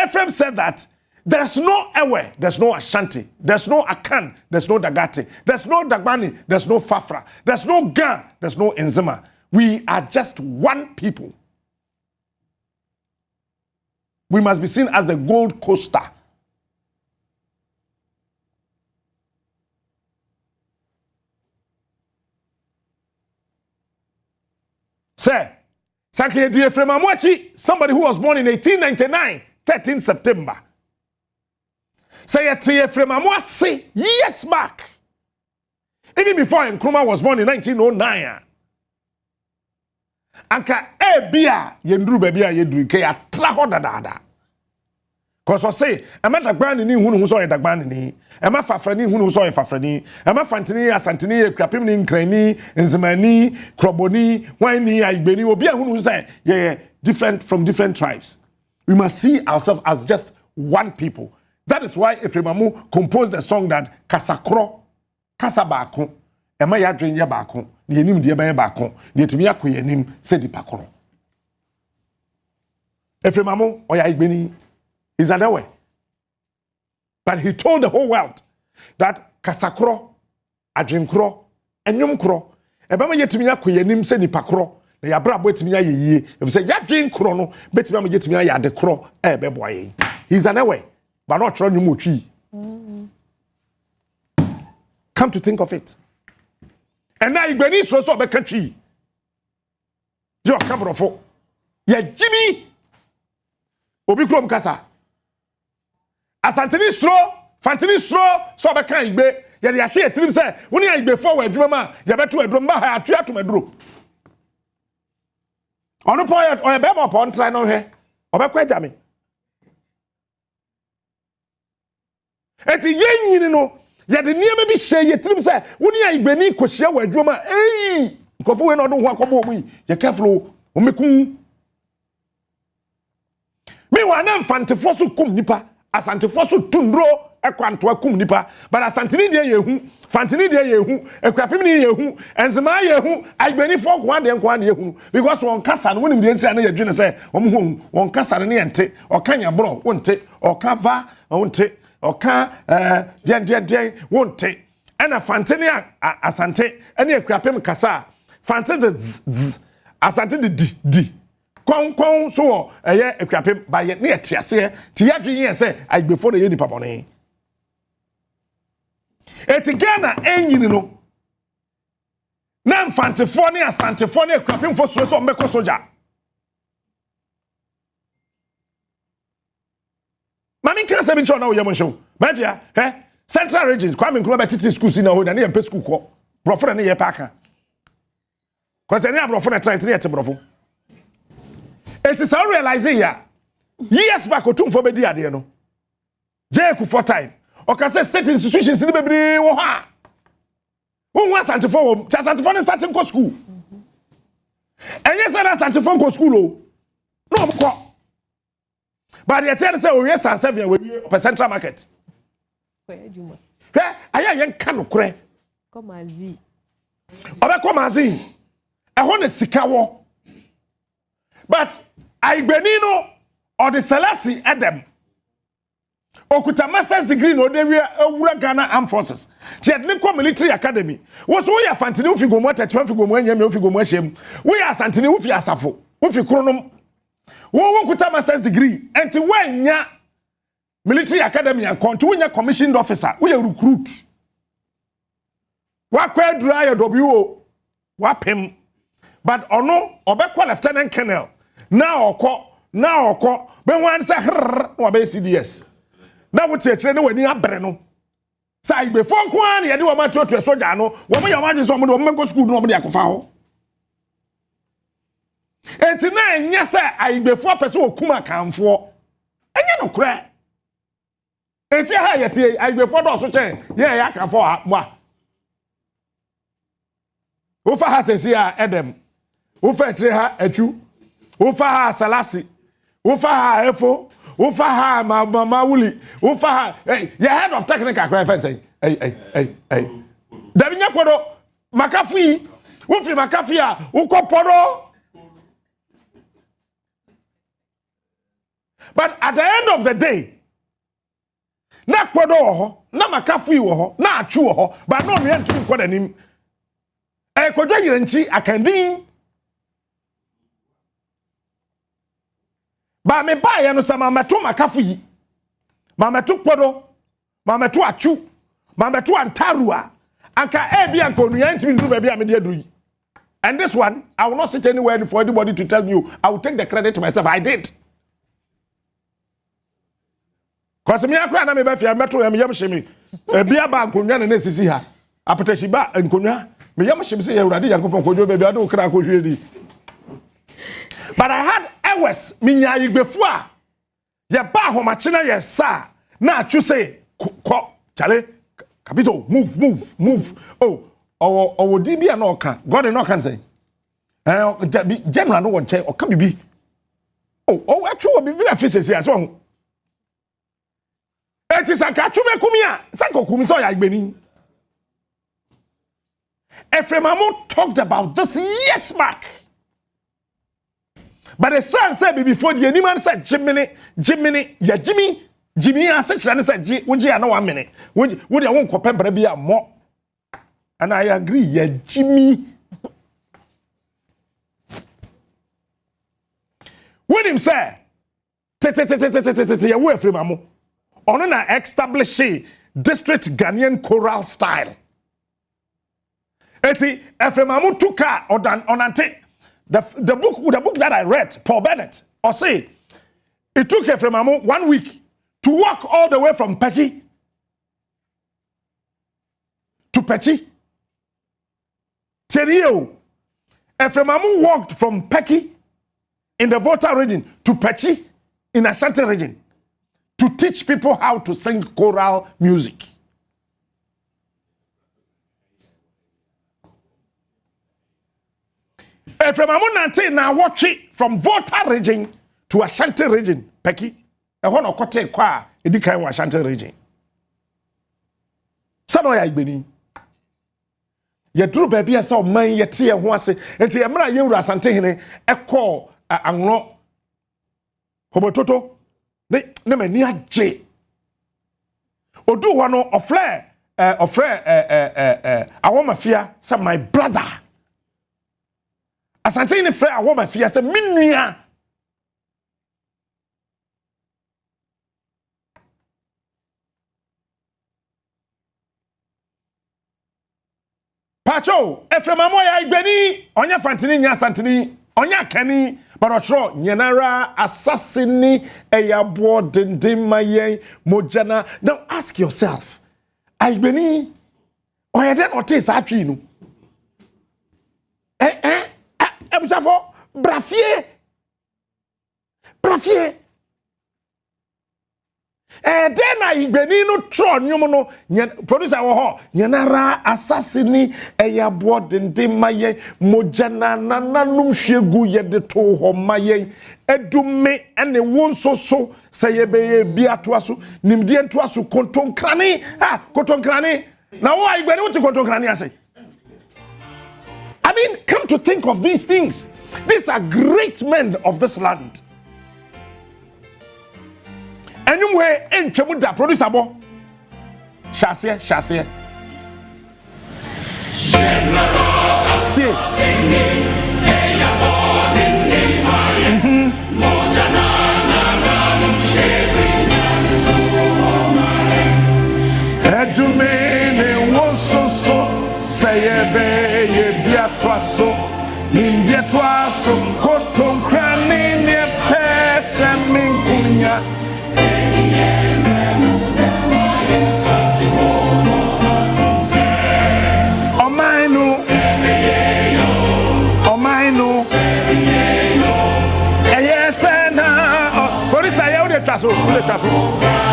Ephraim said that there's no Ewe, there's no Ashanti, there's no Akan, there's no Dagati, there's no Dagbani, there's no Fafra, there's no Gan, there's no Nzima. We are just one people. We must be seen as the Gold Coaster. Say, Sanke di Ephraim Amu, somebody who was born in 1899, 13 September. Say Ephraim Amu say years back. Even before Nkrumah was born in 1909. Anka bia yendru bebia yendru ke ya tra ho dada. Cause I say, am dagban ni hunu so ye dagban ni. Am fafrani hunu so ye fafrani. Am fantini asantini ekwapem ni nkrani, nzimani, kroboni, wani agbeni obi hunu say ye different from different tribes. We must see ourselves as just one people. That is why Ephraim Amu composed a song that kasakro kasabako ema ya dwen ye baako ne yenim de ba ye baako ne etumi akoyenim se di pakoro. Ephraim Amu oya igbeni is another. But he told the whole world that kasakro, adwenkro, enyomkro, ebama yetumi akoyenim se ni pakoro, na ya bra bo etumi ayeye. If say ya dwenkro no, betumi am yetumi ayade kro bebo aye. He's another, but not trying to move. Come to think of it. And now Igbeni so be country. You come for. Ya Jimmy Obi krom kasa. Asantini stro, fantini stro, so be kan Igbe. Ya de ahye etirim say, woni Igbe forward adwuma ma, ya beto adwuma ma ha atu atomeduro. Ono point o be mo pon try no hwe. Obekwa jame. Eti yenyini no ya de niam bi hye yetirim say, woni Igbeni kohia wadwuma nkofo we no do ho akobo mu ya careful o mekun. Me wa na mfantefo so kum nipa. Asantefo so tundro ekwanto akum nipa, but asantini de yehu, fantini de yehu, ekwapem ni yehu, enzema yehu, Igbeni fo kwa de nkwa de yehu, because won kasa no wonim de ntia na yadwene say omo won kasa ne ente, okanya bro wonte, okava wonte, oka den wonte, ana fantini asante ene ekwapem kasa, fantini de asante de di kon so eye ekwapem ba ye na etiase ti yadwen ye se Igbefo de ye nipa bone eti Ghana enyini no na mfantefo ne asantefo ne ekwapem fo so mbeko soja mami kan se bi ncho na wo ye mo show mafia Central Region Kwame Nkrumah betiti school si na ho na ye mpe school ko brofo na ye paka ko se ne abrofo na try ne ye te brofo. It is all realizing ya. Years back otumfo be di ade no. Jeku for time. O ka say state institutions ni bebre wo ha. Who wants Santifo wo? Santifo ni starting ko school. Enye say na Santifo ko school o. No ko. But the tell say o we San Seven we Central Market. Aya yen ka no kure.
Komazi.
Obe komazi. E ho na sika wo. But Igbenino or the Selassie Adam okuta master's degree no de ewura Ghana Armed Forces. She had Lincoln Military Academy. Was we are fantini ufi go mo tetwa fi go mo anyame ufi go mo ahyem. We are santini ufi asafo. Ufi kronom. Wo okuta master's degree enti wanya military academy and nya commissioned officer. We are recruit. Wa kwadura ya WO. Wa pem. But ono obekwa lieutenant colonel na oko be wan say no be CDS na wo tie kire ne wani abre no sai be fon kwa na ye de wo ma to soja no wo mo ya ma de so mo de wo mengo school no mo de akofa ho enti na enya say aibe fo pese okuma kanfo enya no kra efi ha ye tie aibe fo do so chen ye ya kanfo ha mo wo fa ha sesi a Edem wo fa kire ha atu wo fa ha Salasi wo fa ha Efo wo fa ha Mawuli wo fa ha your head of technical crime say hey dabinya kodo makafi wo fi makafi a wo kopodo. But at the end of the day na kodo ho na makafi wo ho na atwu wo ho but no me ntu kodo nim kodwa yiranchi akandin. ba me ba ye no sama meto makafu yi ma meto kpodo ma meto achu ma meto antarua anka e bia nka onua ntimi ndu ba bia me de aduru yi. And this one, I will not sit anywhere for anybody to tell you. I will take the credit to myself. I did. Because me akra na me ba fia meto me yam shemi. E bia ba nkonwa na nesisi ha. Apetashi ba nkonwa. Me yam shemi se Awurade Yankopon kojo be bia do kra ko hwedi. But I had hours minya yigbefo a ye ba homache na ye sa na atwu say ko chale capito move. Oh, DB no can. God no can say. General no one check or can be. Oh, actually, be a physics as well. It is a kachume kumia. Sanko kumiso ya igbeni. Ephraim Amu talked about this years back. But the son said before the man said Jimmy, Jimmy answered and said, would you know 1 minute? Would you won't compare baby more? And I agree, yeah, Jimmy. When him say, yeah, Ephraim Amu, on an establish district Ghanaian choral style. Eti Ephraim Amu took her on ante the book that I read, Paul Bennett, or say it took Ephraim Amu 1 week to walk all the way from Peki to Pechi. Cherio, Ephraim Amu walked from Peki in the Volta region to Pechi in Ashanti region to teach people how to sing choral music. Ephraim Amu nante na watch from Volta region to Ashanti region, Peki. E hono kote kwa edikan wa Ashanti region. Sano ya igbeni. Ye dru baby asa o man ye te ho ase enti emra ye wura Asante hene ekọ anwo hobototo ne mani age odu ho no ofre awomafia say my brother Asante hene frɛ awomafia say minua Pacho, Ephraim Amu ya igbeni, onya fantini nya santini, onya kani, but ochro nyenara assassini eyabo dindin mojana. Now ask yourself, igbeni, oyeden ote sa atwi no. Ebusafo, brafie. Den na igbeni no tro nwom no producer wo ho nyenara assassini eyabo dendem maye mojana nananum hwegu ye de to ho maye edume ene wonsoso sayebeye biatoaso nimde entoaso kontonkrane kontonkrane na wo igbeni wo ti kontonkrane ase. I mean, come to think of these things, these are great men of this land. Anyway, entwemu da producer bo. Shasie. See. Edumene wososo sayebe ye biatwaso nimbiatwaso kotonkrane ne pese minkunya.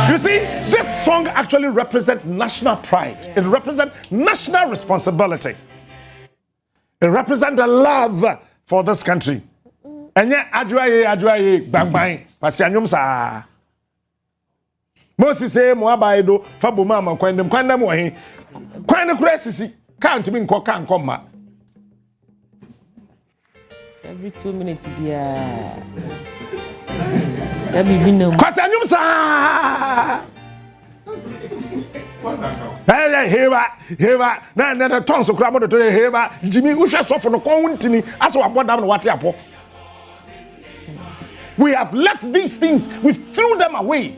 You see, this song actually represents national pride. It represents national responsibility. It represents the love for this country. And yet, adwaye, bang, pasianyum sa. Moses say, Moabaido, Fabu Mama, Quandam Wahi, Quandam Cressi, can't mean cocan comma.
Every 2 minutes, yeah.
Pasianyum sa. Heva, na tongue so crab to heva, Jimmy, we shall suffer no country as our bottom what apo. We have left these things. We threw them away.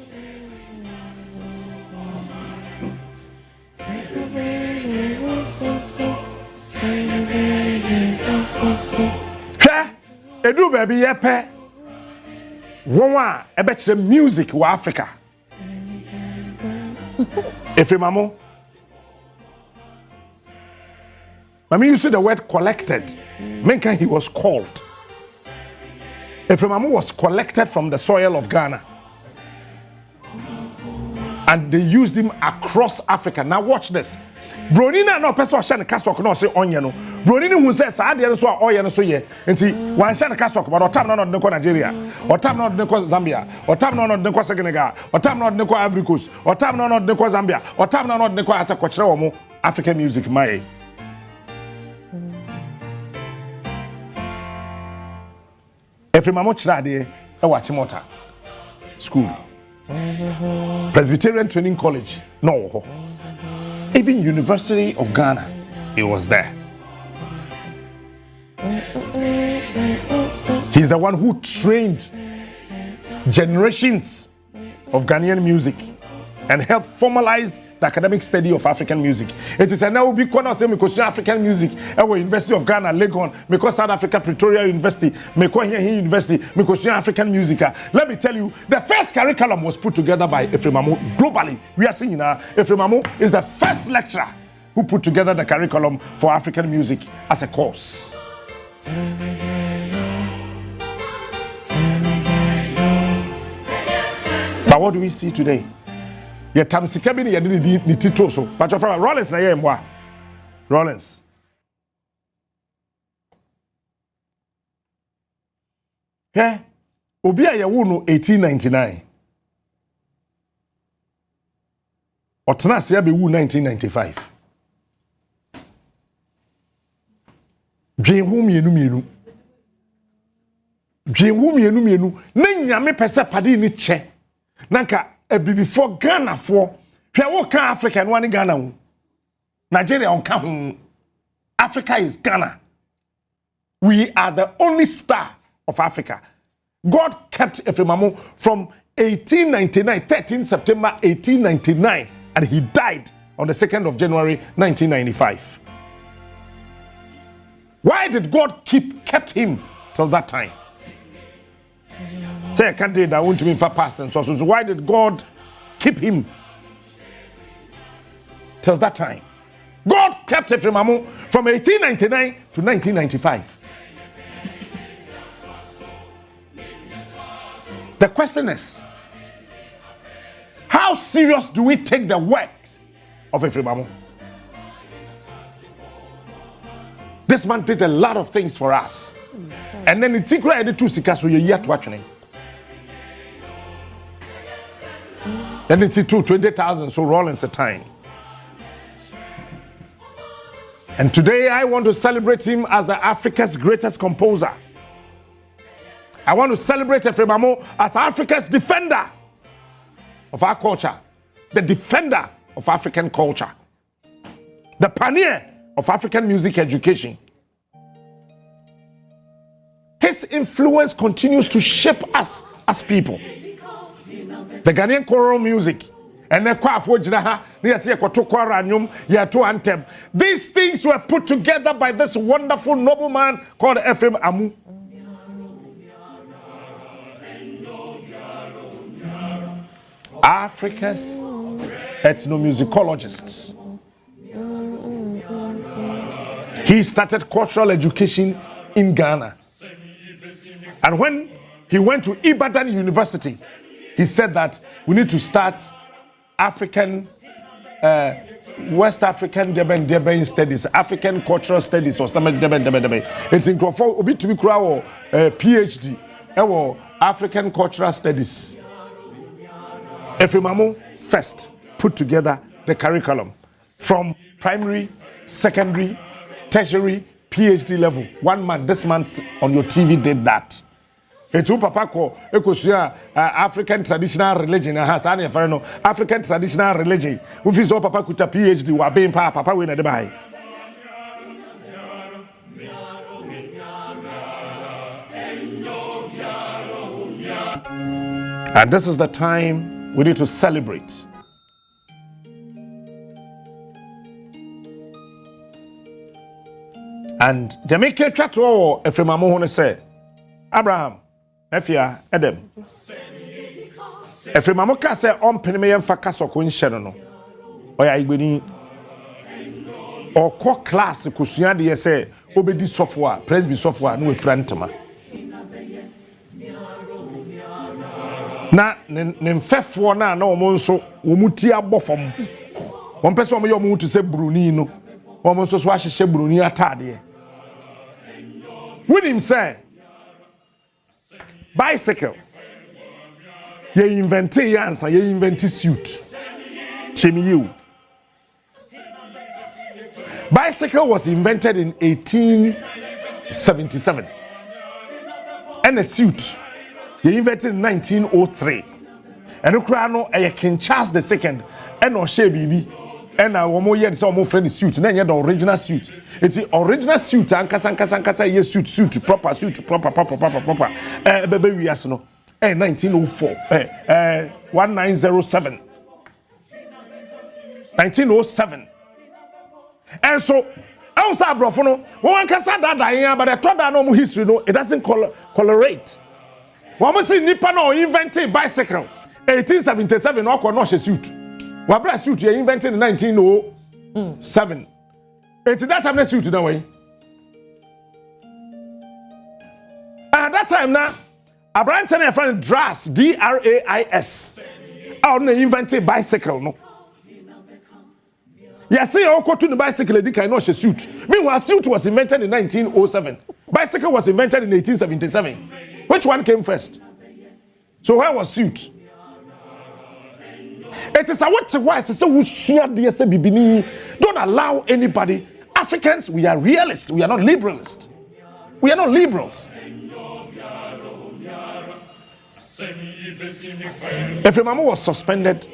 Edu baby yepe. Wonwa ebetche music wa Africa. Ephraim Amu. Mami you see the word collected. Menka he was called. Ephraim Amu was collected from the soil of Ghana. And they used him across Africa. Now watch this. Bronina no person shane kasok no say onye no. Bronini hu say sa ade no so oye no so ye. Enti wan shane kasok but otam no no Nigeria. Otam no no Zambia. Otam no no Senegal. Otam no no Ivory Coast. Otam no no Zambia. Otam no no asa kwachire wo mo African music mai. Ephraim Amu chira de e wa Chimota school. Presbyterian Training College. No. Even University of Ghana, he was there. He's the one who trained generations of Ghanaian music and helped formalize the academic study of African music. It is a now big corner say because African music, University of Ghana, Legon, because South Africa, Pretoria University, because here University, because African music. Let me tell you, the first curriculum was put together by Ephraim Amu. Globally, we are seeing now Ephraim Amu is the first lecturer who put together the curriculum for African music as a course. But what do we see today? Yeah, Tamsika ni yadidi ni tito so. But your friend Rollins na ye mwa. Rollins. He, obi a yewu no 1899. Otena se be wu 1995. Dwenhu mienu. Dwenhu mienu. Na nyame pese pade ni che. Nanka before Ghana for Africa and one Ghana. Nigeria on count. Africa is Ghana. We are the only star of Africa. God kept Ephraim Amu from 1899, 13 September 1899, and he died on the 2nd of January 1995. Why did God kept him till that time? Say I can't do that. I want to be for past and so. So why did God keep him till that time? God kept Ephraim Amu from 1899 to 1995. The question is, how serious do we take the works of Ephraim Amu? This man did a lot of things for us. And then the secret edit to Sikaso ye yet watching. Then it's 20,000, so Rollins a time. And today I want to celebrate him as the Africa's greatest composer. I want to celebrate Ephraim Amu as Africa's defender of our culture, the defender of African culture, the pioneer of African music education. His influence continues to shape us as people. The Ghanaian choral music and the anthem. These things were put together by this wonderful nobleman called Ephraim Amu. Africa's ethnomusicologist. He started cultural education in Ghana. And when he went to Ibadan University, he said that we need to start African, West African Deben studies, African cultural studies, or something. It's in Obi to be PhD, African cultural studies. Ephraim Amu first put together the curriculum from primary, secondary, tertiary, PhD level. One man, this man on your TV did that. Etu papa ko ekosia African traditional religion has any African traditional religion. Ufi so papa kuta PhD wa ben papa we na de bai. And this is the time we need to celebrate. And the make a chat to Ephraim Amu say, Abraham, Ephia, Adam. Ephraim Amu can say, Penimay for Castle Queen Shadow. Or I will or co class, Kusian, say, Obedi software, Presby software, no friend to me. Na nemfefo na omo nso womuti abofom won pese omo yomo to say bruni no omo nso so ahihye bruni atade with him say bicycle ye invent answer ye invent suit chemiu. Bicycle was invented in 1877 and a suit he invented in 1903. And Ukraino King Charles II and no share BB and I womo yet some friend suit and the original suit. It's the original suit and Kasankasa yes suit proper baby we as no 1904 1907 1907. And so outside brofono one kasa that but I thought that no history no it doesn't colorate. One see nipa no invented bicycle 1877 no no suit. Wabra suit you invented in 1907. It's that time na suit that way. At that time now Abraham and a friend Dras DRAIS. I invented bicycle no. Yes, see, I go to the bicycle. They cannot suit. Meanwhile, suit was invented in 1907. Bicycle was invented in 1877. Which one came first? So where was suit? It is a what wise. So we share the SBBN. Don't allow anybody. Africans, we are realists. We are not liberalists. We are not liberals. Ephraim Amu was suspended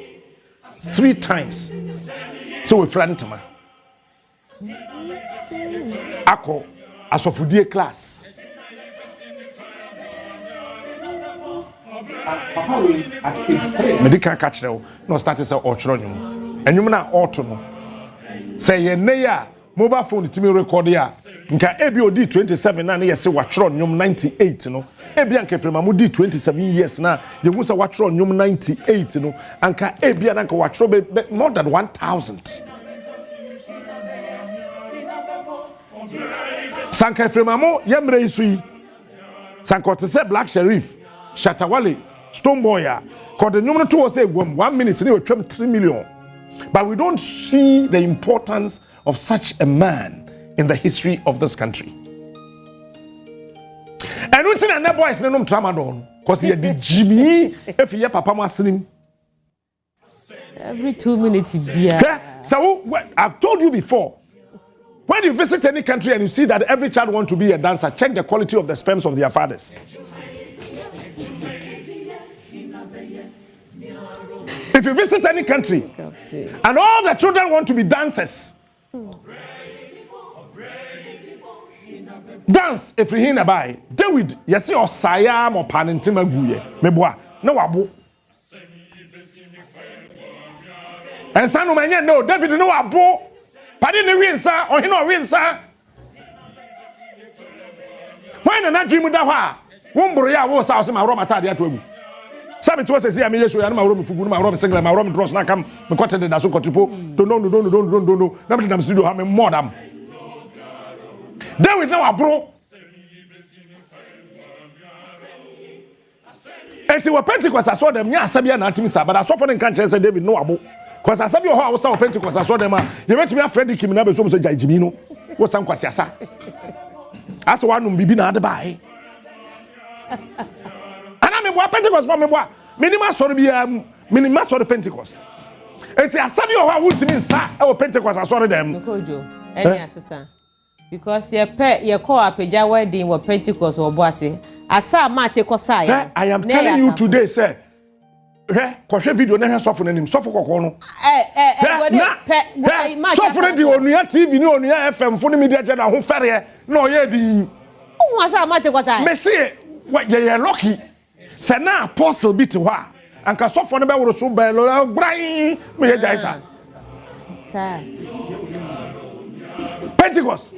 3 times. So we friend Tema. Ako asofudie class. Papa we at age 3. Medical catch now. No started say ochronum. Enyum na auto no. Say ye ne ya mobile phone timi record ya. Nka ebi odi 27 na ye say wachron nyum 98 no. Ebi anka Ephraim Amu di 27 years na ye hu say wachron nyum 98 no. Anka ebi anka wachro more than 1000. Sanka Ephraim Amu yemre isui. Sanka te say Black Sheriff, Shatawale, Stoneboy, cause the number 2 was say 1 minute they were 3 million. But we don't see the importance of such a man in the history of this country. And we think that boy is no Tramadol, cause he did Jimmy if he papa maslim.
Every 2 minutes beer.
So I've told you before. When you visit any country and you see that every child wants to be a dancer, check the quality of the sperms of their fathers. If you visit any country and all the children want to be dancers, dance if you hear by David, you see or Siam or Panintima Guye, Meboa, no abo. And Sanu Mania, no, David, no abo. Pardon the ring, sir, or he no ring, sir. Why not dream with that? Womburia was out of my room at Tadia. Some it was a say, I mean, my room, my room, single, my room, draws, not come, the cotton, the Nasu Cotipo, don't know, nobody comes to do have a modem. There we know a bro. And to a Pentecost, I saw them, yeah, Sabian Atimisa, but I saw for the country, said David, no abo. Because I saw your house of Pentecost, I saw them. You met me a Freddy Kiminabe, so say Jimino, was some Quasiasa. As one be been at buy. And I mean, what Pentecost for me, what minima sorry be minima sorry Pentecost. It's a Sabi or I would mean, sir, our Pentecost, I saw them.
Any assistant. Because your call up a Jawa wedding or Pentecost or Bossy. I saw Mate Kosai. I
am telling you today, sir. Koshe video na sofo nanim sofo kokko no sofo na di onua TV ni onua FM fo ni media channel ho fere na oye di
won asa mate kwata
me say ye lucky Say na apostle bi te hɔ a anka sɔfo no bɛworo so bɛlo bran me yɛ jaisa Pentecost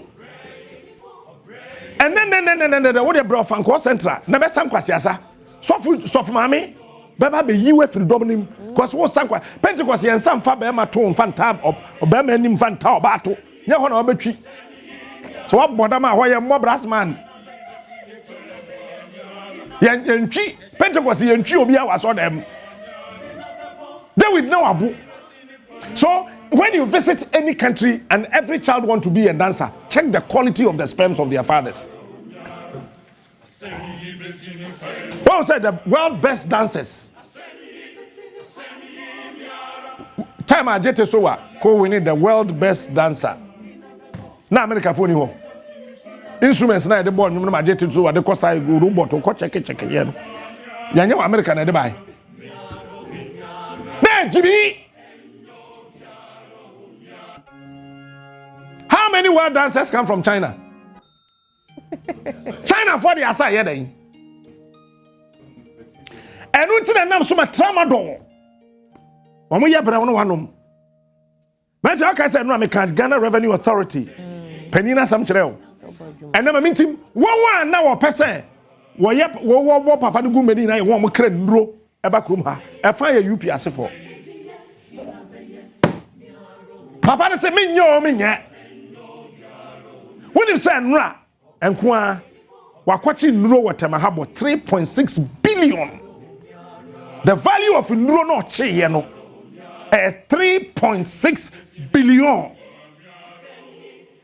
and then what they brought from call central na be sankwasiasa sɔfo mame bɛba be yiwe freedom nim cause wo sankwa Pentecost yɛn sanfa be ma to mfanta obɛma nim mfanta obato nyɛ hɔ na obetwi so what bodam a hɔ yɛ mo brass man yɛntwi Pentecost yɛntwi obi a waso dem David know abu. So when you visit any country and every child want to be a dancer, check the quality of the sperms of their fathers. Paul said the world best dancers. Time I jete sowa ko winning the world best dancer. Na America phone ho. Instruments na de born nyum na jete sowa de kosa robot ko check here no. Yanya America na de bai. Na jibi. How many world dancers come from China? China for the aside here then. And until the name suma Tramadol. Omo ye bra wono wanom. But I say no American Ghana Revenue Authority. Penina sam kyerɛ. And na mintim one na wo pese wo ye wo papa no gu mani na ye wo mo kra nduro eba krom ha. E fa ye UP asefo. Papa ne se menye. When you say nra enko wakwachi nro wa Tema habo 3.6 billion. The value of nro no che ye no 3.6 billion.